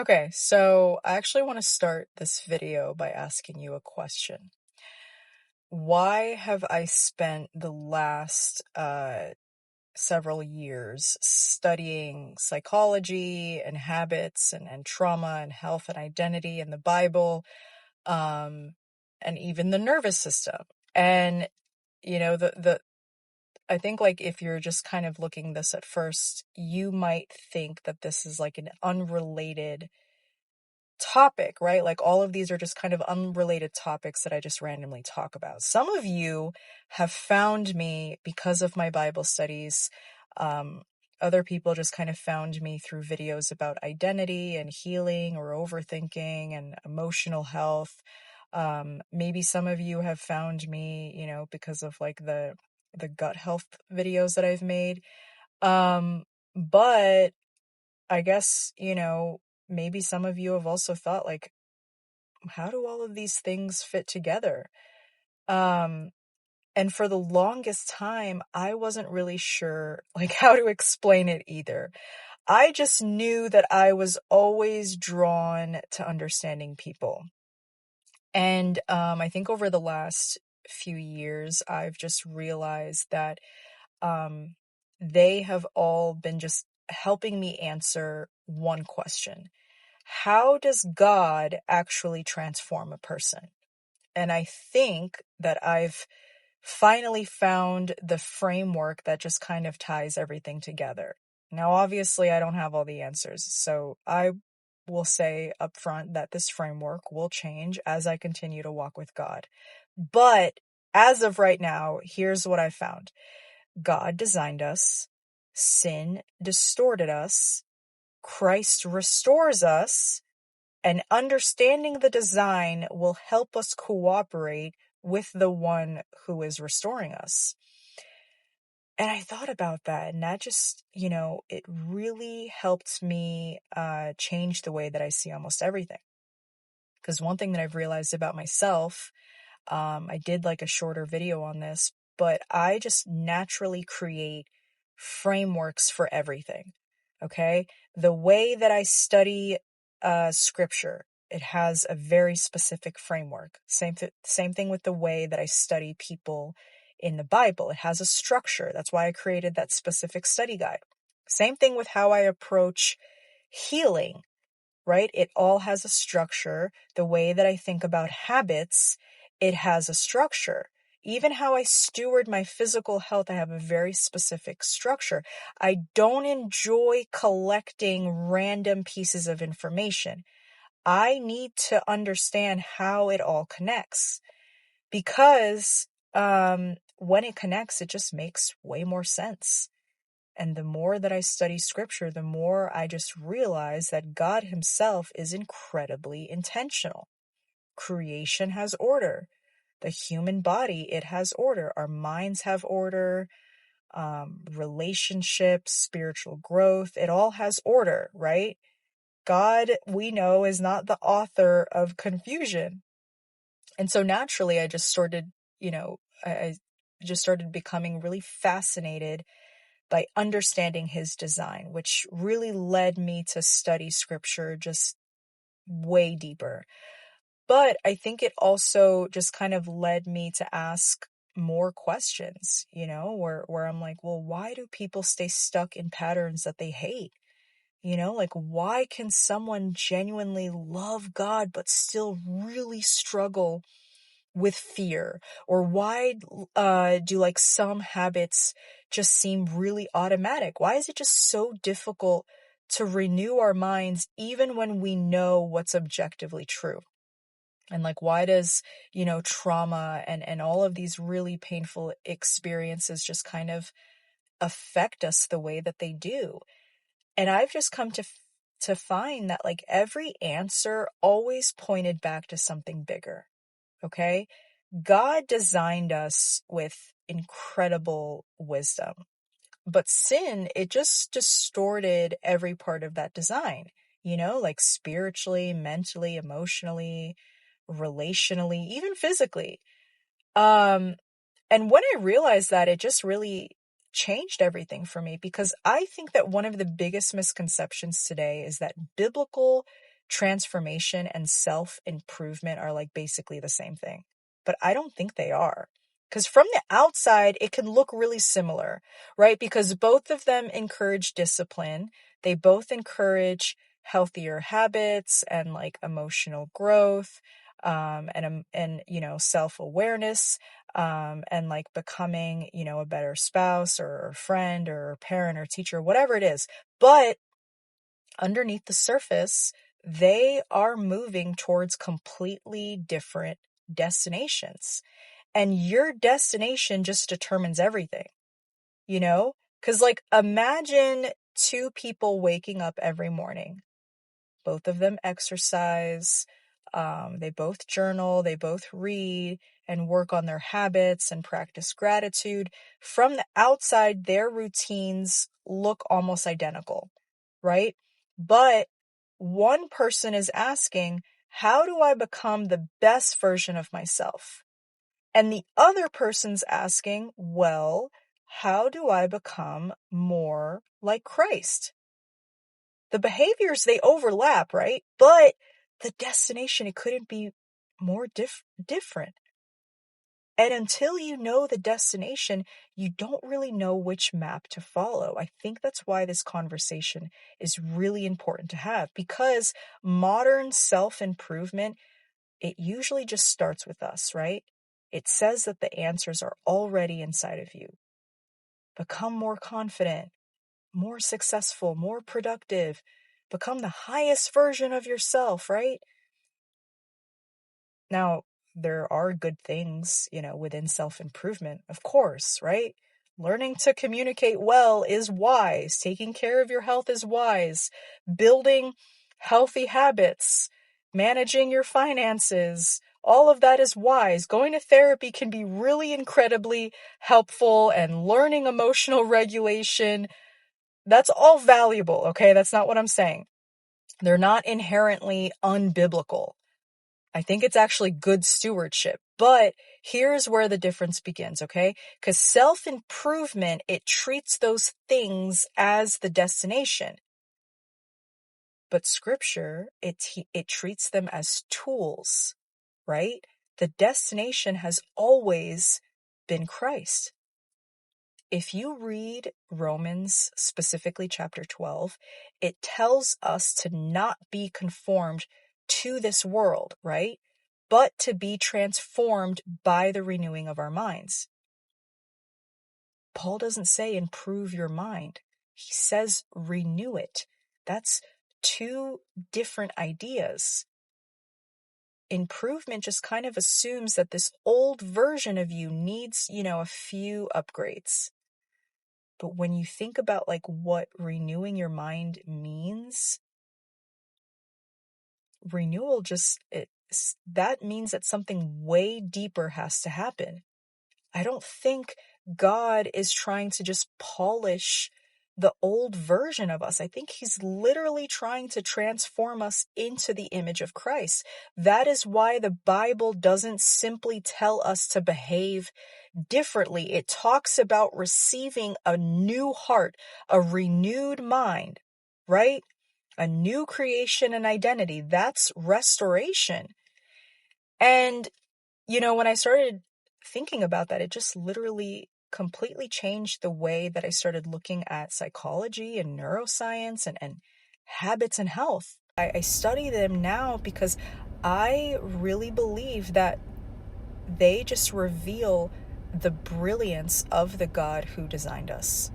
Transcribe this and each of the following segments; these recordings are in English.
Okay, so I actually want to start this video by asking you a question. Why have I spent the last several years studying psychology and habits and trauma and health and identity and the Bible, um, and even the nervous system? And the I think like if you're just kind of looking this at first, you might think that this is like an unrelated topic, right? Like all of these are just kind of unrelated topics that I just randomly talk about. Some of you have found me because of my Bible studies. Um, Other people just kind of found me through videos about identity and healing or overthinking and emotional health. Maybe some of you have found me, because of like the gut health videos that I've made. But I guess, maybe some of you have also thought like, how do all of these things fit together? Um, and for the longest time, I wasn't really sure like how to explain it either. I just knew that I was always drawn to understanding people. And I think over the last few years, I've just realized that um, they have all been just helping me answer one question. How does God actually transform a person? And I think that I've finally found the framework that just kind of ties everything together. Now, obviously, I don't have all the answers, so I will say up front that this framework will change as I continue to walk with God. But as of right now, here's what I found. God designed us, sin distorted us, Christ restores us, and understanding the design will help us cooperate with the one who is restoring us. And I thought about that, and that just, it really helped me change the way that I see almost everything. Because one thing that I've realized about myself, I did like a shorter video on this, but I just naturally create frameworks for everything. Okay. The way that I study scripture, it has a very specific framework. Same thing with the way that I study people in the Bible. It has a structure. That's why I created that specific study guide. Same thing with how I approach healing, right? It all has a structure. The way that I think about habits, it has a structure. Even how I steward my physical health, I have a very specific structure. I don't enjoy collecting random pieces of information. I need to understand how it all connects because when it connects, it just makes way more sense. And the more that I study scripture, the more I just realize that God himself is incredibly intentional. Creation has order. The human body, it has order. Our minds have order. Relationships, spiritual growth, it all has order, right? God, we know, is not the author of confusion. And so naturally, I just started, I just started becoming really fascinated by understanding his design, which really led me to study scripture just way deeper. But I think it also just kind of led me to ask more questions, where I'm like, well, why do people stay stuck in patterns that they hate? Like why can someone genuinely love God but still really struggle with fear? Or why do like some habits just seem really automatic? Why is it just so difficult to renew our minds even when we know what's objectively true? And like why does, trauma and all of these really painful experiences just kind of affect us the way that they do? And I've just come to find that like every answer always pointed back to something bigger. Okay? God designed us with incredible wisdom, but sin, it just distorted every part of that design, like spiritually, mentally, emotionally, relationally, even physically. Um, and when I realized that, it just really changed everything for me because I think that one of the biggest misconceptions today is that biblical transformation and self-improvement are like basically the same thing. But I don't think they are. Because from the outside, it can look really similar, right? Because both of them encourage discipline. They both encourage healthier habits and like emotional growth, and self-awareness, and like becoming, a better spouse or friend or parent or teacher, whatever it is. But underneath the surface, they are moving towards completely different destinations. And your destination just determines everything, you know? Because, like, imagine two people waking up every morning. Both of them exercise, they both journal, they both read and work on their habits and practice gratitude. From the outside, their routines look almost identical, right? But one person is asking, how do I become the best version of myself? And the other person's asking, well, how do I become more like Christ? The behaviors, they overlap, right? But the destination, it couldn't be more different. And until you know the destination, you don't really know which map to follow. I think that's why this conversation is really important to have, because modern self-improvement, it usually just starts with us, right? It says that the answers are already inside of you. Become more confident, more successful, more productive, become the highest version of yourself, right? Now, there are good things, within self-improvement, of course, right? Learning to communicate well is wise. Taking care of your health is wise. Building healthy habits, managing your finances, all of that is wise. Going to therapy can be really incredibly helpful, and learning emotional regulation, that's all valuable, okay? That's not what I'm saying. They're not inherently unbiblical. I think it's actually good stewardship. But here's where the difference begins, okay? Because self-improvement, it treats those things as the destination. But scripture, it treats them as tools, right? The destination has always been Christ. If you read Romans, specifically chapter 12, it tells us to not be conformed to this world, right? But to be transformed by the renewing of our minds. Paul doesn't say improve your mind. He says renew it. That's two different ideas. Improvement just kind of assumes that this old version of you needs, a few upgrades. But when you think about like what renewing your mind means, renewal that means that something way deeper has to happen. I don't think God is trying to just polish the old version of us. I think he's literally trying to transform us into the image of Christ. That is why the Bible doesn't simply tell us to behave differently. It talks about receiving a new heart, a renewed mind, right? A new creation and identity. That's restoration. And, when I started thinking about that, it just literally completely changed the way that I started looking at psychology and neuroscience and habits and health. I study them now because I really believe that they just reveal the brilliance of the God who designed us.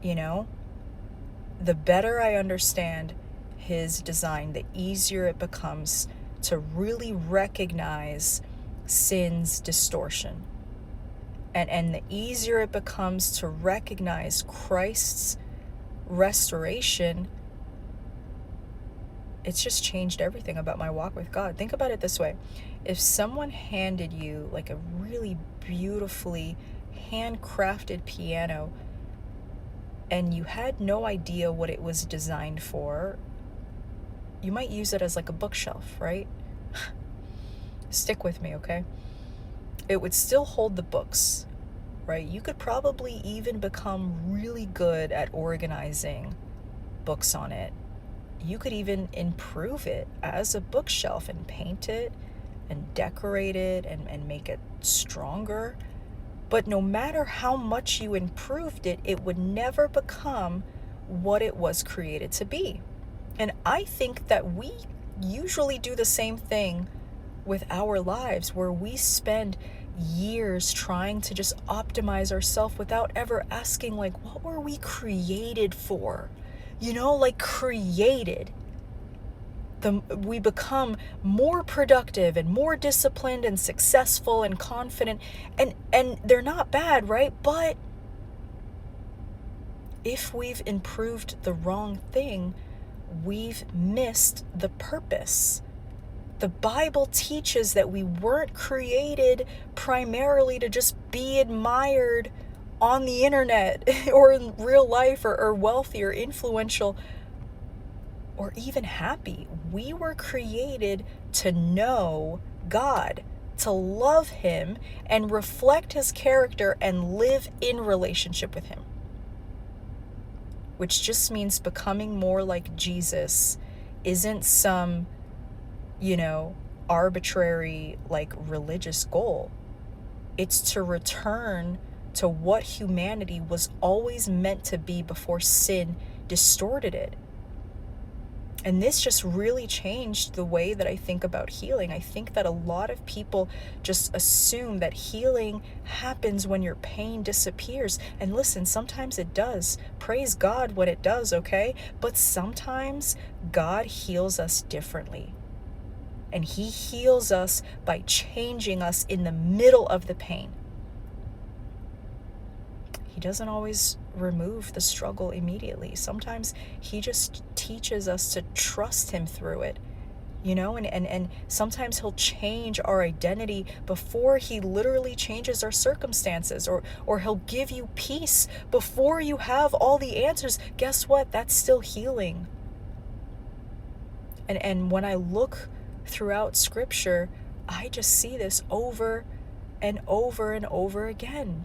The better I understand his design, the easier it becomes to really recognize sin's distortion. And the easier it becomes to recognize Christ's restoration, it's just changed everything about my walk with God. Think about it this way. If someone handed you like a really beautifully handcrafted piano and you had no idea what it was designed for, you might use it as like a bookshelf, right? Stick with me, okay? It would still hold the books, right? You could probably even become really good at organizing books on it. you could even improve it as a bookshelf and paint it and decorate it and make it stronger. But no matter how much you improved it, it would never become what it was created to be. And I think that we usually do the same thing with our lives, where we spend years trying to just optimize ourselves without ever asking, like, what were we created for? Like created. We become more productive and more disciplined and successful and confident, and they're not bad, right? But if we've improved the wrong thing, we've missed the purpose. The Bible teaches that we weren't created primarily to just be admired on the internet or in real life, or wealthy or influential or even happy. We were created to know God, to love Him and reflect His character and live in relationship with Him. Which just means becoming more like Jesus isn't some, arbitrary, like, religious goal. It's to return to what humanity was always meant to be before sin distorted it. And this just really changed the way that I think about healing. I think that a lot of people just assume that healing happens when your pain disappears. And listen, sometimes it does. Praise God when it does, okay? But sometimes God heals us differently. And He heals us by changing us in the middle of the pain. He doesn't always remove the struggle immediately. Sometimes He just teaches us to trust Him through it, and sometimes He'll change our identity before He literally changes our circumstances, or He'll give you peace before you have all the answers. Guess what? That's still healing. And when I look throughout Scripture, I just see this over and over and over again.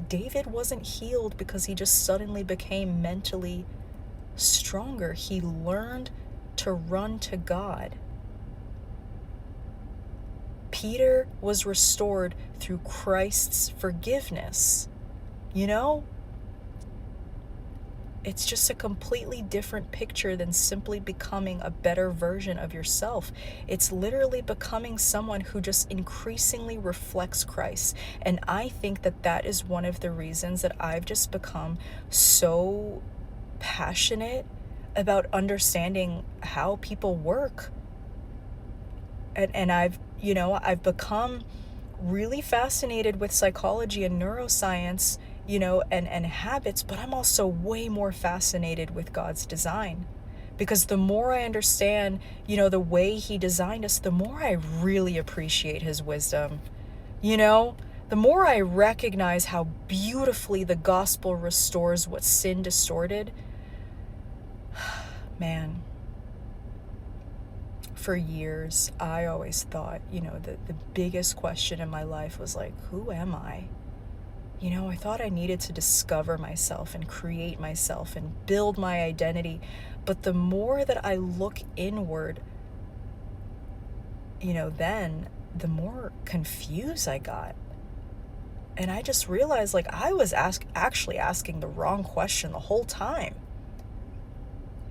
David wasn't healed because he just suddenly became mentally stronger. He learned to run to God. Peter was restored through Christ's forgiveness. It's just a completely different picture than simply becoming a better version of yourself. It's literally becoming someone who just increasingly reflects Christ. And I think that that is one of the reasons that I've just become so passionate about understanding how people work. And I've become really fascinated with psychology and neuroscience, and habits, but I'm also way more fascinated with God's design. Because the more I understand, the way He designed us, the more I really appreciate His wisdom. The more I recognize how beautifully the gospel restores what sin distorted. Man, for years, I always thought, the biggest question in my life was like, who am I? I thought I needed to discover myself and create myself and build my identity. But the more that I look inward, then the more confused I got. And I just realized, like, I was actually asking the wrong question the whole time.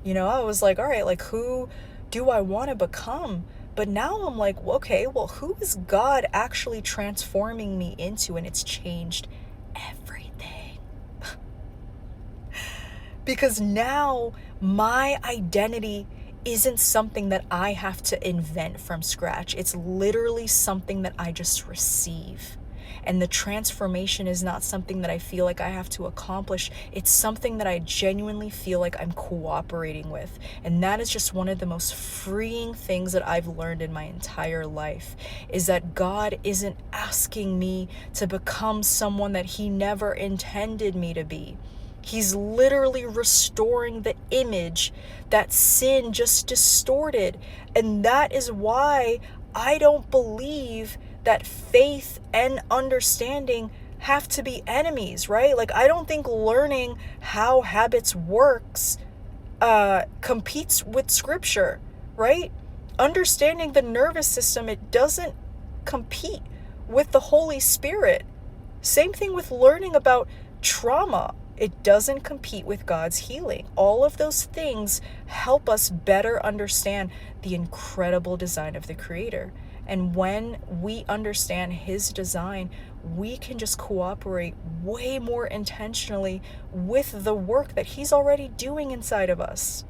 I was like, all right, like, who do I want to become? But now I'm like, okay, well, who is God actually transforming me into? And it's changed everything. Because now my identity isn't something that I have to invent from scratch. It's literally something that I just receive. And the transformation is not something that I feel like I have to accomplish. It's something that I genuinely feel like I'm cooperating with. And that is just one of the most freeing things that I've learned in my entire life, is that God isn't asking me to become someone that He never intended me to be. He's literally restoring the image that sin just distorted. And that is why I don't believe that faith and understanding have to be enemies, right? Like, I don't think learning how habits works competes with scripture, right? Understanding the nervous system, it doesn't compete with the Holy Spirit. Same thing with learning about trauma. It doesn't compete with God's healing. All of those things help us better understand the incredible design of the Creator. And when we understand His design, we can just cooperate way more intentionally with the work that He's already doing inside of us.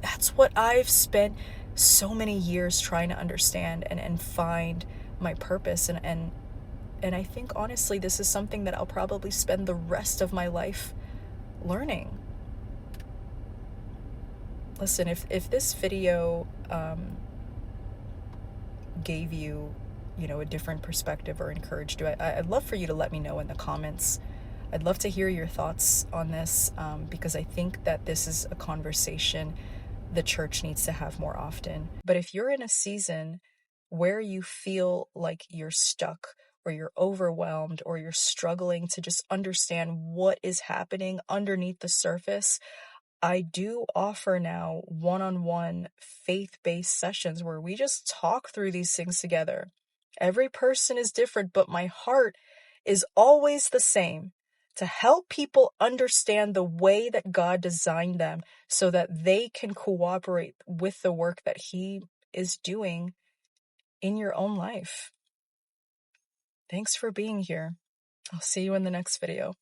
That's what I've spent so many years trying to understand and find my purpose. And I think, honestly, this is something that I'll probably spend the rest of my life learning. Listen, if this video gave you, a different perspective or encouraged you, I'd love for you to let me know in the comments. I'd love to hear your thoughts on this, because I think that this is a conversation the church needs to have more often. But if you're in a season where you feel like you're stuck, or you're overwhelmed, or you're struggling to just understand what is happening underneath the surface, I do offer now one-on-one faith-based sessions where we just talk through these things together. Every person is different, but my heart is always the same: to help people understand the way that God designed them so that they can cooperate with the work that He is doing in your own life. Thanks for being here. I'll see you in the next video.